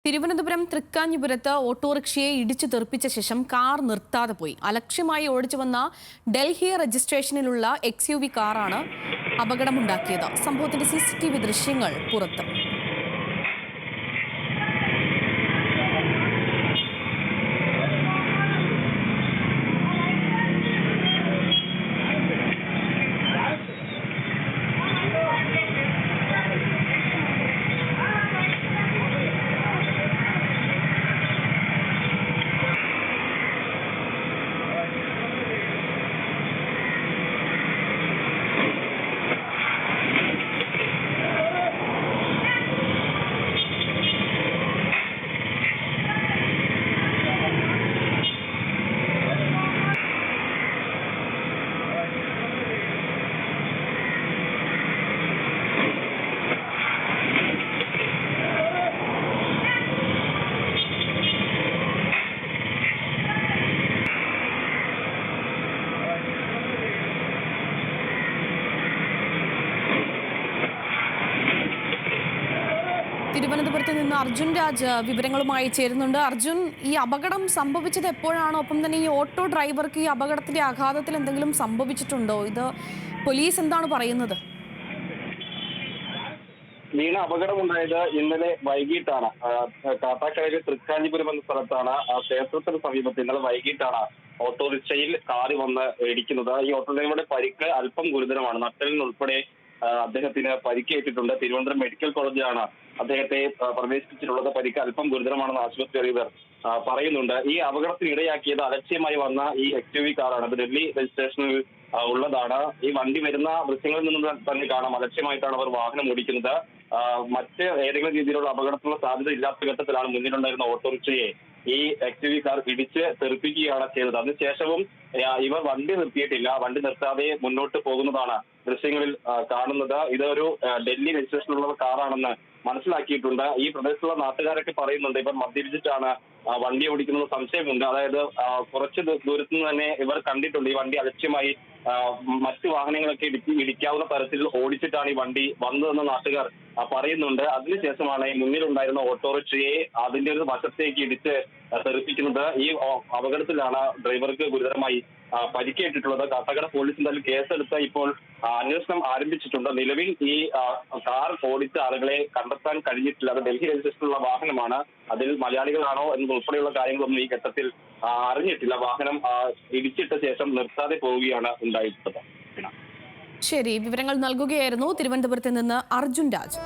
തിരുവനന്തപുരം തൃക്കാഞ്ഞിപുരത്ത് ഓട്ടോറിക്ഷയെ ഇടിച്ചു തെറിപ്പിച്ച ശേഷം കാർ നിർത്താതെ പോയി. അലക്ഷ്യമായി ഓടിച്ചു വന്ന ഡൽഹി രജിസ്ട്രേഷനിലുള്ള XUV കാറാണ് അപകടമുണ്ടാക്കിയത്. സംഭവത്തിന്റെ CCTV ദൃശ്യങ്ങൾ പുറത്ത്. തിരുവനന്തപുരത്ത് നിന്ന് അർജുൻ രാജ് വിവരങ്ങളുമായി ചേരുന്നുണ്ട്. അർജുൻ, ഈ അപകടം സംഭവിച്ചത് എപ്പോഴാണ്? ഒപ്പം തന്നെ ഈ ഓട്ടോ ഡ്രൈവർക്ക് ഈ അപകടത്തിന്റെ ആഘാതത്തിൽ എന്തെങ്കിലും സംഭവിച്ചിട്ടുണ്ടോ? ഇത് പോലീസ് എന്താണ് പറയുന്നത്? വീണ, അപകടമുണ്ടായത് ഇന്നലെ വൈകിട്ടാണ്. കാട്ടാക്കടയിലെ തൃക്കാഞ്ഞിപുരം എന്ന സ്ഥലത്താണ്. ആ ക്ഷേത്രത്തിന് സമീപത്ത് ഇന്നലെ വൈകിട്ടാണ് ഓട്ടോറിക്ഷയിൽ കാറി വന്ന് ഇടിക്കുന്നത്. ഈ ഓട്ടോ ഡ്രൈവറുടെ പരിക്ക് അല്പം ഗുരുതരമാണ്. നട്ടലിനുൾപ്പെടെ അദ്ദേഹത്തിന് പരിക്കേറ്റിട്ടുണ്ട്. തിരുവനന്തപുരം മെഡിക്കൽ കോളേജിലാണ് അദ്ദേഹത്തെ പ്രവേശിപ്പിച്ചിട്ടുള്ളത്. പരിക്ക് അല്പം ഗുരുതരമാണെന്ന് ആശുപത്രി അധികൃതർ പറയുന്നുണ്ട്. ഈ അപകടത്തിന് ഇടയാക്കിയത് അലക്ഷ്യമായി വന്ന ഈ XUV കാറാണ്. അത് ഡൽഹി രജിസ്ട്രേഷനിൽ ഉള്ളതാണ്. ഈ വണ്ടി വരുന്ന ദൃശ്യങ്ങളിൽ നിന്ന് തന്നെ കാണാം, അലക്ഷ്യമായിട്ടാണ് അവർ വാഹനം ഓടിക്കുന്നത്. മറ്റ് ഏതെങ്കിലും രീതിയിലുള്ള അപകടത്തിനുള്ള സാധ്യത ഇല്ലാത്ത ഘട്ടത്തിലാണ് മുന്നിലുണ്ടായിരുന്ന ഓട്ടോറിക്ഷയെ ഈ XUV കാർ ഇടിച്ച് തെറിപ്പിക്കുകയാണ് ചെയ്തത്. അതിനുശേഷവും ഇവർ വണ്ടി നിർത്തിയിട്ടില്ല. വണ്ടി നിർത്താതെ മുന്നോട്ട് പോകുന്നതാണ് ദൃശ്യങ്ങളിൽ കാണുന്നത്. ഇതൊരു ഡൽഹി രജിസ്ട്രേഷനിലുള്ള കാറാണെന്ന് മനസ്സിലാക്കിയിട്ടുണ്ട്. ഈ പ്രദേശത്തുള്ള നാട്ടുകാരൊക്കെ പറയുന്നുണ്ട് ഇവർ മദ്യപിച്ചിട്ടാണ് വണ്ടി ഓടിക്കുന്നത് സംശയമുണ്ട്. അതായത് കുറച്ച് ദൂരത്തു നിന്ന് തന്നെ ഇവർ കണ്ടിട്ടുണ്ട് ഈ വണ്ടി അലക്ഷ്യമായി മറ്റു വാഹനങ്ങളൊക്കെ ഇടിക്കാവുന്ന തരത്തിൽ ഓടിച്ചിട്ടാണ് ഈ വണ്ടി വന്നതെന്ന് നാട്ടുകാർ പറയുന്നുണ്ട്. അതിനുശേഷമാണ് ഈ മുന്നിലുണ്ടായിരുന്ന ഓട്ടോറിക്ഷയെ അതിന്റെ ഒരു വശത്തേക്ക് ഇടിച്ച് തെറിപ്പിക്കുന്നത്. ഈ അപകടത്തിലാണ് ഡ്രൈവർക്ക് ഗുരുതരമായി പരിക്കേറ്റിട്ടുള്ളത്. കാട്ടാക്കട പോലീസ് എന്തായാലും കേസെടുത്ത് ഇപ്പോൾ അന്വേഷണം ആരംഭിച്ചിട്ടുണ്ട്. നിലവിൽ ഈ കാർ ഓടിച്ച ആളുകളെ കണ്ടെത്താൻ കഴിഞ്ഞിട്ടില്ല. അത് ഡൽഹി രജിസ്ട്രേഷനുള്ള വാഹനമാണ്. അതിൽ മലയാളികളാണോ എന്നതുൾപ്പെടെയുള്ള കാര്യങ്ങളൊന്നും ഈ ഘട്ടത്തിൽ അറിഞ്ഞിട്ടില്ല. വാഹനം ഇടിച്ചിട്ട ശേഷം നിർത്താതെ പോവുകയാണ് ഉണ്ടായിട്ടുള്ളത്. ശരി, വിവരങ്ങൾ നൽകുകയായിരുന്നു തിരുവനന്തപുരത്ത് നിന്ന് അർജുൻ രാജ്.